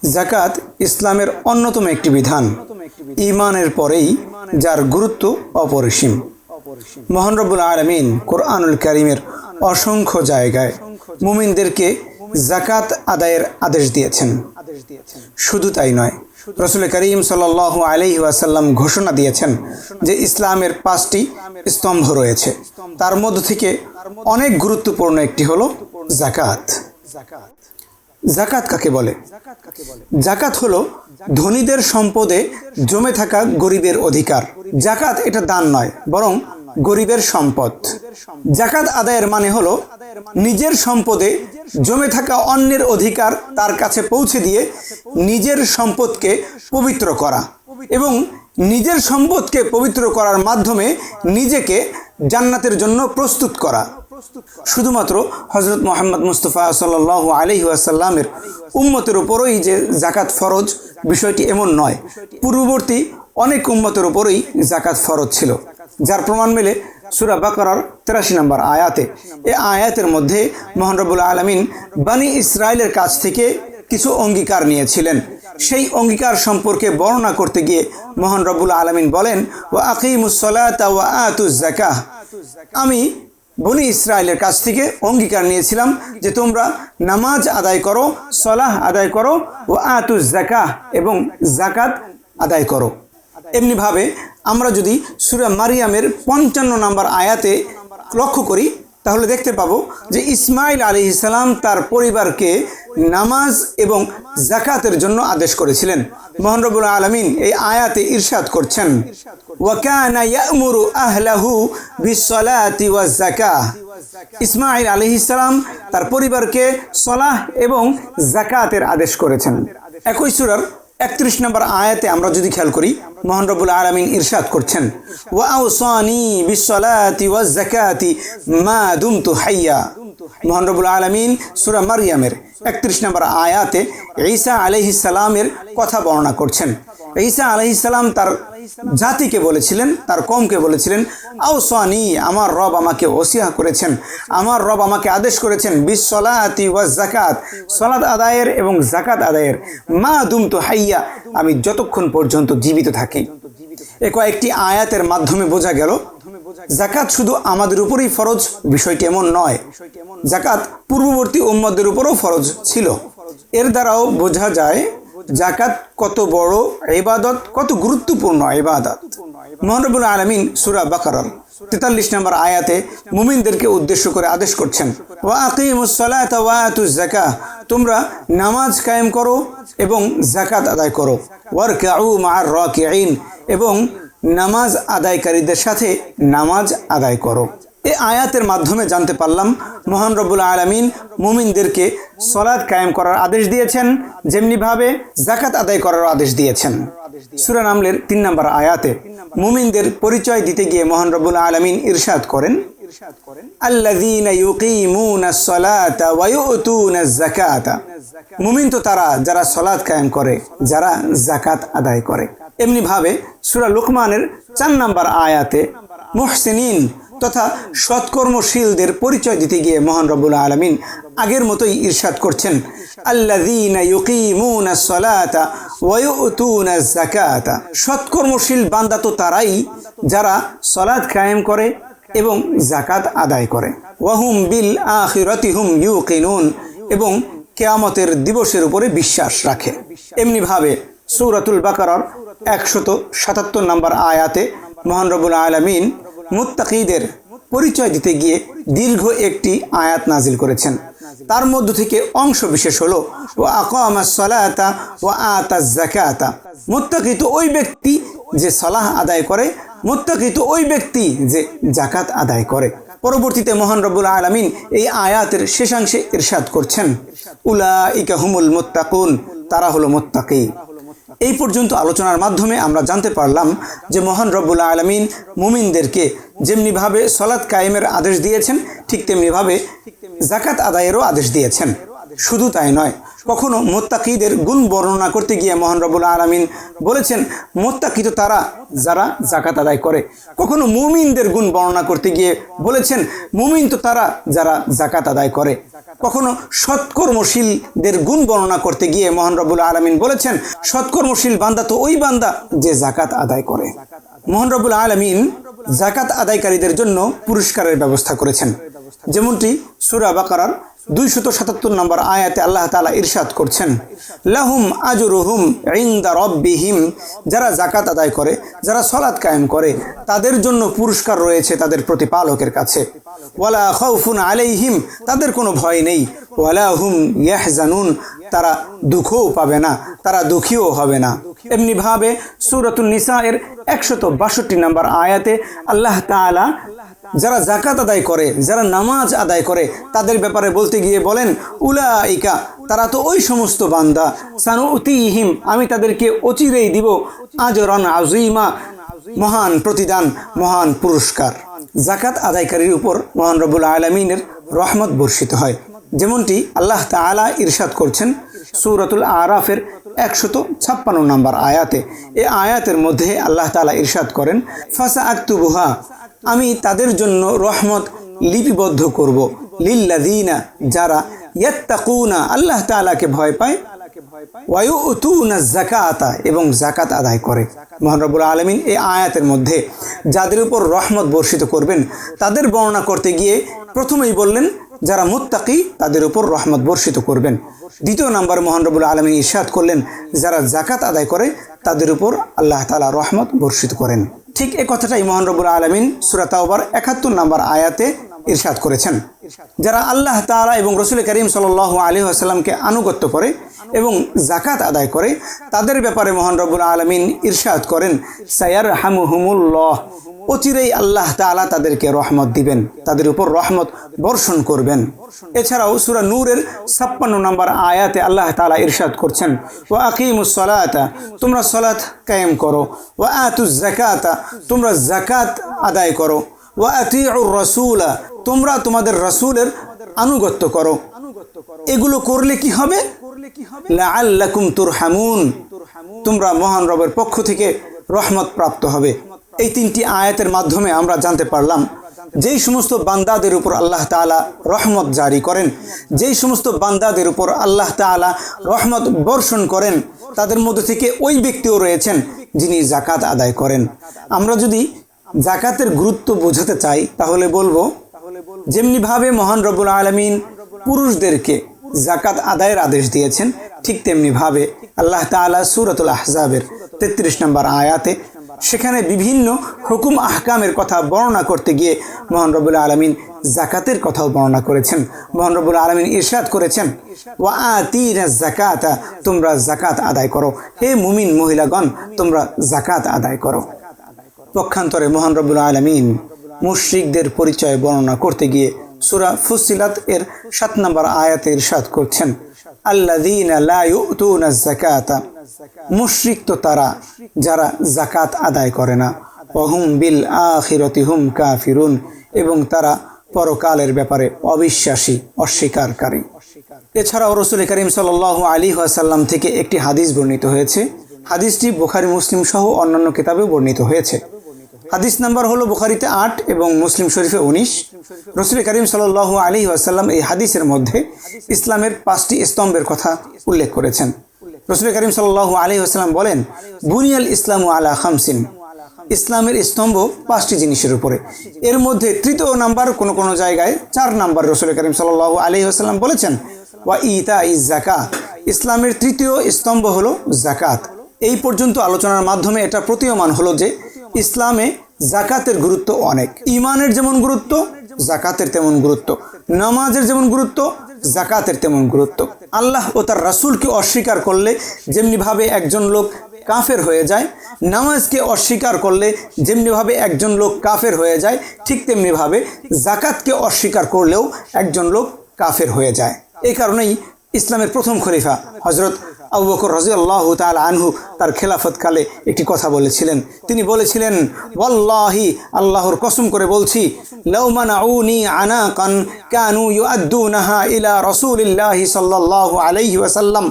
যাকাত ইসলামের অন্যতম একটি বিধান, ঈমানের পরেই যার গুরুত্ব অপরিসীম। মহান রব্বুল আলামিন কোরআনুল কারীমের অসংখ্য জায়গায় মুমিনদেরকে যাকাত আদায়ের আদেশ দিয়েছেন। শুধু তাই নয়, রাসূল করিম সাল্লাল্লাহু আলাইহি ওয়াসাল্লাম ঘোষণা দিয়েছেন যে ইসলামের 5টি স্তম্ভ রয়েছে, তার মধ্য থেকে অনেক গুরুত্বপূর্ণ একটি হলো যাকাত। যাকাত কাকে বলে? যাকাত হলো ধনীদের সম্পদে জমে থাকা গরিবের অধিকার। যাকাত এটা দান নয়, বরং গরিবের সম্পদ। যাকাত আদায়ের মানে হলো নিজের সম্পদে জমে থাকা অন্যের অধিকার তার কাছে পৌঁছে দিয়ে নিজের সম্পদকে পবিত্র করা এবং নিজের সম্পদকে পবিত্র করার মাধ্যমে নিজেকে জান্নাতের জন্য প্রস্তুত করা। শুধুমাত্র হযরত মুহাম্মদ মুস্তাফা সাল্লাল্লাহু আলাইহি ওয়াসাল্লামের উম্মতের উপরই যে যাকাত ফরজ, বিষয়টি এমন নয়। পূর্ববর্তী অনেক উম্মতের উপরই যাকাত ফরজ ছিল, যার প্রমাণ মেলে সূরা বাকারার 83 নম্বর আয়াতে। এই আয়াতের মধ্যে মহান রব্বুল আলামিন বনি ইসরাইলের কাছ থেকে কিছু অঙ্গীকার নিয়েছিলেন। সেই অঙ্গীকার সম্পর্কে বর্ণনা করতে গিয়ে মহান রব্বুল আলামিন বলেন, ওয়া আকিমুস সালাতা ওয়া আতুজ যাকাহ। আমি বনি ইসরায়েলের কাছ থেকে অঙ্গীকার নিয়েছিলাম যে তোমরা নামাজ আদায় করো, সলাহ আদায় করো, ও আতুজ যাকাহ এবং যাকাত আদায় করো। এমনিভাবে আমরা যদি সূরা মারিয়ামের 55 নম্বর আয়াতে লক্ষ্য করি, তাহলে দেখতে পাবো যে ইসমাইল আলাইহিস সালাম তার পরিবারকে নামাজ এবং যাকাতের জন্য আদেশ করেছিলেন। মহান রব্বুল আলামিন এই আয়াতে ইরশাদ করছেন, ওয়া কানা ইয়া'মুরু আহলাহু বিস-সালাতি ওয়াজ-যাকাহ। ইসমাইল আলাইহিস সালাম তার পরিবারকে সলাহ এবং যাকাতের আদেশ করেছেন। একই সূরার 31 নম্বর আয়াতে আমরা যদি খেয়াল করি, মহান রব্বুল আলামিন ইরশাদ করছেন, ওয়া আওসানি বিস-সালাতি ওয়াজ-যাকাতি মা দুমতু হাইয়া। মহান রব্বুল আলামিন সূরা মারইয়ামের 31 নম্বর আয়াতে ঈসা আলাইহিস সালামের কথা বর্ণনা করছেন। ঈসা আলাইহিস সালাম তার জাতিকে বলেছিলেন, তার কওমকে বলেছিলেন, আওসানি, আমার রব আমাকে ওসিয়া করেছেন, আমার রব আমাকে আদেশ করেছেন বিস-সালাতি ওয়াজ-যাকাত, সালাত আদায়ের এবং যাকাত আদায়ের, মা দুমতু হাইয়া, আমি যতক্ষণ পর্যন্ত জীবিত থাকি। এ কয়েকটি আয়াতের মাধ্যমে বোঝা গেল যাকাত শুধু আমাদের উপরই ফরজ, বিষয়টি এমন নয়। যাকাত পূর্ববর্তী উম্মতদের উপরও ফরজ ছিল। এর দ্বারাও বোঝা যায় যাকাত কত বড় ইবাদত, কত গুরুত্বপূর্ণ ইবাদত। মহান রব্বুল আলামিন সূরা বাকারার 43 নম্বর আয়াতে মুমিনদেরকে উদ্দেশ্য করে আদেশ করছেন, ওয়া আকিমুস সালাতা ওয়া আতুজ যাকাহ, তোমরা নামাজ কায়েম করো এবং যাকাত আদায় করো, ওয়ারকাউ মা'আর রাকিঈন, এবং নামাজ আদায়কারীদের সাথে নামাজ আদায় করো। এই আয়াতের মাধ্যমে জানতে পারলাম মহান রব্বুল আলামিন মুমিনদেরকে সালাত কায়েম করার আদেশ দিয়েছেন, যেমনিভাবে যাকাত আদায় করার আদেশ দিয়েছেন। সূরা নামলের 3 নম্বর আয়াতে মুমিনদের পরিচয় দিতে গিয়ে মহান রব্বুল আলামিন ইরশাদ করেন, আল্লাযীনা ইউকিমুনাস সালাতা ওয়া ইউতুনাজ যাকাতা। মুমিন তো তারা যারা সালাত কায়েম করে, যারা যাকাত আদায় করে। এমনিভাবে সূরা লুকমানের 4 নম্বর আয়াতে মুহসিনিন তথা সৎকর্মশীলদের পরিচয় দিতে গিয়ে মহান রব্বুল আলামিন আগের মতোই ইরশাদ করছেন, আল্লাযীনা ইউকিমুনাস সালাতা ওয়া ইউতুনাজ যাকাতা। সৎকর্মশীল বান্দা তো তারাই যারা সালাত কায়েম করে এবং যাকাত আদায় করে। ওয়াহুম বিল আখিরাতি হুম ইউকিনুন, এবং কিয়ামতের দিবসের উপরে বিশ্বাস রাখে। এমনিভাবে সূরাতুল বাকারার 177 নম্বর আয়াতে মহান রব্বুল আলামিন মুত্তাকিদের পরিচয় দিতে গিয়ে দীর্ঘ একটি আয়াত নাজিল করেছেন। তার মধ্য থেকে অংশ বিশেষ হলো, ওয়া আকামাস সালাতা ওয়া আতাজ যাকাতা। মুত্তাকি তো ওই ব্যক্তি যে সালাহ আদায় করে, মুত্তাকি তো ওই ব্যক্তি যে যাকাত আদায় করে। পরবর্তীতে মহান রব্বুল আলামিন এই আয়াতের শেষাংশে ইরশাদ করছেন, উলাইকা হুমুল মুত্তাকুন, তারা হলো মুত্তাকি। এই পর্যন্ত আলোচনার মাধ্যমে আমরা জানতে পারলাম যে মহান রব্বুল আলামিন মুমিনদেরকে যেমনিভাবে সালাত কায়েমের আদেশ দিয়েছেন, ঠিক তেমনিভাবে যাকাত আদায়েরও আদেশ দিয়েছেন। শুধু তাই নয়, কখনো মুত্তাকিদের গুণ বর্ণনা করতে গিয়ে মহান রব্বুল আলামিন বলেছেন মুত্তাকি তো তারা যারা যাকাত আদায় করে। কখনো মুমিনদের গুণ বর্ণনা করতে গিয়ে বলেছেন মুমিন তো তারা যারা যাকাত আদায় করে। কখনো সৎকর্মশীলদের গুণ বর্ণনা করতে গিয়ে মহান রব্বুল আলামিন বলেছেন সৎকর্মশীল বান্দা তো ওই বান্দা যে যাকাত আদায় করে। মহান রব্বুল আলামিন যাকাত আদায়কারীদের জন্য পুরস্কারের ব্যবস্থা করেছেন, যেমনটি সূরা বাকারার 277 নম্বর আয়াতে আল্লাহ তাআলা ইরশাদ করছেন লাহুম আজরুহুম ইনদা রাব্বিহিম, যারা যাকাত আদায় করে, যারা সালাত কায়েম করে, তাদের জন্য পুরস্কার রয়েছে তাদের প্রতিপালকের কাছে। ওয়ালা খাউফুন আলাইহিম, তাদের কোনো ভয় নেই। ওয়ালা হুম ইয়াহজানুন, তারা দুঃখও পাবে না, তারা দুঃখীও হবে না। এমনিভাবে সূরাতুন নিসা এর 162 নম্বর আয়াতে আল্লাহ তাআলা যারা যাকাত আদায় করে, যারা নামাজ আদায় করে, তাদের ব্যাপারে বলতে গিয়ে বলেন উলাইকা, তারা তো ওই সমস্ত বান্দা সানুতিহিম, আমি তাদেরকে অচিরেই দিব আজরান আযীমা, মহান প্রতিদান, মহান পুরস্কার। যাকাত আদায়কারীর উপর মহান রব্বুল আলামিনের রহমত বর্ষিত হয়, যেমনটি আল্লাহ তাআলা ইরশাদ করছেন সূরাতুল আরাফের 156 নম্বর আয়াতে। এই আয়াতের মধ্যে আল্লাহ তাআলা ইরশাদ করেন ফাসা আক্তুবুহা, আমি তাদের জন্য রহমত লিপিবদ্ধ করব, লিল্লাযীনা, যারা ইয়াত্তাকুনা, আল্লাহ তাআলাকে ভয় পায়, ওয়ায়ুতুনা যাকাতা, এবং যাকাত আদায় করে। মহান রব্বুল আলামিন এই আয়াতের মধ্যে যাদের উপর রহমত বর্ষিত করবেন তাদের বর্ণনা করতে গিয়ে প্রথমেই বললেন যারা মুত্তাকি তাদের উপর রহমত বর্ষিত করবেন। দ্বিতীয় নম্বর মহান রব্বুল আলামিন ইরশাদ করলেন যারা যাকাত আদায় করে তাদের উপর আল্লাহ তাআলা রহমত বর্ষিত করেন। ঠিক এই কথাটাই মহান রব্বুল আলামিন সূরা তাওবার 71 নম্বর আয়াতে ইরশাদ করেছেন। যারা আল্লাহ তাআলা এবং রাসূল করিম সাল্লাল্লাহু আলাইহি ওয়াসাল্লামকে আনুগত্য করে এবং যাকাত আদায় করে, তাদের ব্যাপারে মহান রব্বুল আলামিন ইরশাদ করেন সায়ারহামুহুমুল্লাহ, অচিরেই আল্লাহ তাআলা তাদেরকে রহমত দিবেন, তাদের উপর রহমত বর্ষণ করবেন। এছাড়াও সূরা নূরের 56 নম্বর আয়াতে আল্লাহ তাআলা ইরশাদ করছেন ওয়া আকিমুস সালাতা, তোমরা সালাত কায়েম করো, ওয়া আতুজ যাকাতা, তোমরা যাকাত আদায় করো, ওয়া আতিউর রাসূলা, তোমরা তোমাদের রাসূলের আনুগত্য করো। এগুলো করলে কি হবে? লাআল্লাকুম তুরহামুন, তোমরা মহান রবের পক্ষ থেকে রহমত প্রাপ্ত হবে। এই তিনটি আয়াতের মাধ্যমে আমরা জানতে পারলাম যেই সমস্ত বান্দাদের উপর আল্লাহ তাআলা রহমত জারি করেন, যেই সমস্ত বান্দাদের উপর আল্লাহ তাআলা রহমত বর্ষণ করেন, তাদের মধ্যে থেকে ওই ব্যক্তিও রয়েছেন যিনি যাকাত আদায় করেন। আমরা যদি যাকাতের গুরুত্ব বোঝাতে চাই তাহলে বলবো যেমনিভাবে মহান রব্বুল আলামিন পুরুষদেরকে যাকাত আদায়ের আদেশ দিয়েছেন, ঠিক তেমনিভাবে আল্লাহ তাআলা সূরাতুল আহজাবের 33 নম্বর আয়াতে সেখানে বিভিন্ন হুকুম আহকামের কথা বর্ণনা করতে গিয়ে মহান রব্বুল আলামিন যাকাতের কথাও বর্ণনা করেছেন। মহান রব্বুল আলামিন ইরশাদ করেছেন ওয়া আতিনাজ যাকাতা, তোমরা যাকাত আদায় করো, হে মুমিন মহিলাগণ তোমরা যাকাত আদায় করো। পক্ষান্তরে মহান রব্বুল আলামিন মুশরিকদের পরিচয় বর্ণনা করতে গিয়ে সূরা ফুসিলাত এর 7 নম্বর আয়াতে ইরশাদ করছেন আল্লাযীনা লা ইউতুনাজ যাকাতা, মুশরিক তো তারা যারা যাকাত আদায় করে না, ওয়াহুম বিল আখিরাতি হুম কাফিরুন, এবং তারা পরকালের ব্যাপারে অবিশ্বাসী, অস্বীকারী। এছাড়াও রাসূল করিম সাল্লাল্লাহু আলাইহি ওয়াসাল্লাম থেকে একটি হাদিস বর্ণিত হয়েছে। হাদিসটি বুখারী মুসলিম সহ অন্যান্য কিতাবেও বর্ণিত হয়েছে। হাদিস নাম্বার হলো বুখারীতে 8 এবং মুসলিম শরীফে 19। রাসূল করিম সাল্লাল্লাহু আলাইহি ওয়াসাল্লাম এই হাদিসের মধ্যে ইসলামের 5টি স্তম্ভের কথা উল্লেখ করেছেন। রাসূল করিম সাল্লাল্লাহু আলাইহি ওয়াসাল্লাম বলেন বুনিয়াল ইসলামু আলা খামসিন, ইসলামের স্তম্ভ 5টি জিনিসের উপরে। এর মধ্যে তৃতীয় নাম্বার কোন কোন জায়গায় 4 নাম্বার রাসূল করিম সাল্লাল্লাহু আলাইহি ওয়াসাল্লাম বলেছেন ওয়া ইতাইজ যাকাত, ইসলামের তৃতীয় স্তম্ভ হলো যাকাত। এই পর্যন্ত আলোচনার মাধ্যমে এটা প্রতীয়মান হলো যে ইসলামে যাকাতের গুরুত্ব অনেক। ঈমানের যেমন গুরুত্ব যাকাতের তেমন গুরুত্ব, নামাজের যেমন গুরুত্ব যাকাতের তেমন গুরুত্ব। আল্লাহ ও তার রাসূলকে অস্বীকার করলে যেমনিভাবে একজন লোক কাফের হয়ে যায়, নামাজকে অস্বীকার করলে যেমনিভাবে একজন লোক কাফের হয়ে যায়, ঠিক তেমনিভাবে যাকাতকে অস্বীকার করলেও একজন লোক কাফের হয়ে যায়। এই কারণেই ইসলামের প্রথম খলিফা হযরত আবু বকর রাদিয়াল্লাহু তাআলা আনহু তার খেলাফতকালে একটি কথা বলেছিলেন। তিনি বলেছিলেন, ওয়াল্লাহি, আল্লাহর কসম করে বলছি, লাউ মানাউনি আনাকান কানু ইউআদ্দুনাহা ইলা রাসূলিল্লাহি সাল্লাল্লাহু আলাইহি ওয়াসাল্লাম,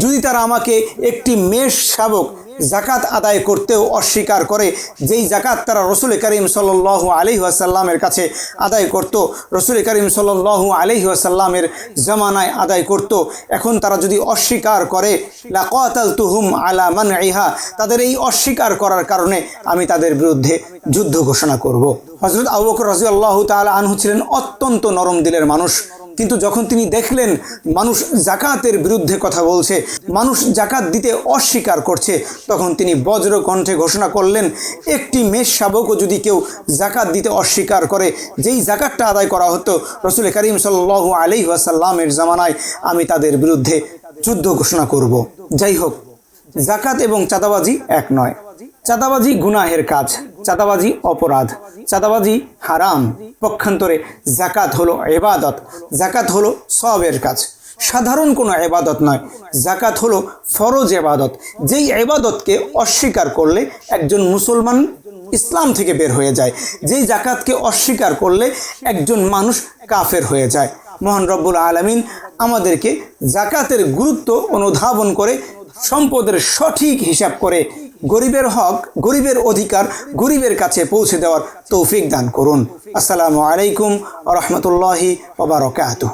যদি তারা আমাকে একটি মেষ শাবক জাকাত আদায় করতেও অস্বীকার করে, যেই জাকাত তারা রসুল করিম সাল্লাল্লাহু আলাইহি ওয়াসাল্লামের কাছে আদায় করত, রসুল করিম সাল্লাল্লাহু আলাইহি ওয়াসাল্লামের জামানায় আদায় করত, এখন তারা যদি অস্বীকার করে, লাকাতালতুহুম আলা মানইহা, তাদের এই অস্বীকার করার কারণে আমি তাদের বিরুদ্ধে যুদ্ধ ঘোষণা করব। হযরত আবু বকর রাদিয়াল্লাহু তাআলা আনহু ছিলেন অত্যন্ত নরম দিলের মানুষ, কিন্তু যখন তিনি দেখলেন মানুষ জাকাতের বিরুদ্ধে কথা বলছে, মানুষ জাকাত দিতে অস্বীকার করছে, তখন তিনি বজ্র কণ্ঠে ঘোষণা করলেন, একটি মেষ শাবকও যদি কেউ জাকাত দিতে অস্বীকার করে, যেই জাকাতটা আদায় করা হতো রসুল করিম সাল্লাল্লাহু আলাইহি ওয়াসাল্লামের জামানায়, আমি তাদের বিরুদ্ধে যুদ্ধ ঘোষণা করব। যাই হোক, জাকাত এবং চাঁদাবাজি এক নয়। চাঁদাবাজি গুনাহের কাজ, চাঁদাবাজি অপরাধ, চাঁদাবাজি হারাম। পক্ষান্তরে জাকাত হলো ইবাদত, জাকাত হলো সওয়াবের কাজ, সাধারণ কোনো ইবাদত নয়। জাকাত হলো ফরজ ইবাদত, যেই ইবাদতকে অস্বীকার করলে একজন মুসলমান ইসলাম থেকে বের হয়ে যায়, যেই জাকাতকে অস্বীকার করলে একজন মানুষ কাফের হয়ে যায়। মহান রব্বুল আলামিন আমাদেরকে জাকাতের গুরুত্ব অনুধাবন করে সম্পদের সঠিক হিসাব করে গরিবের হক, গরিবের অধিকার গরিবের কাছে পৌঁছে দেওয়ার তৌফিক দান করুন। আসসালামু আলাইকুম ওয়া রাহমাতুল্লাহি ওয়া বারাকাতুহু।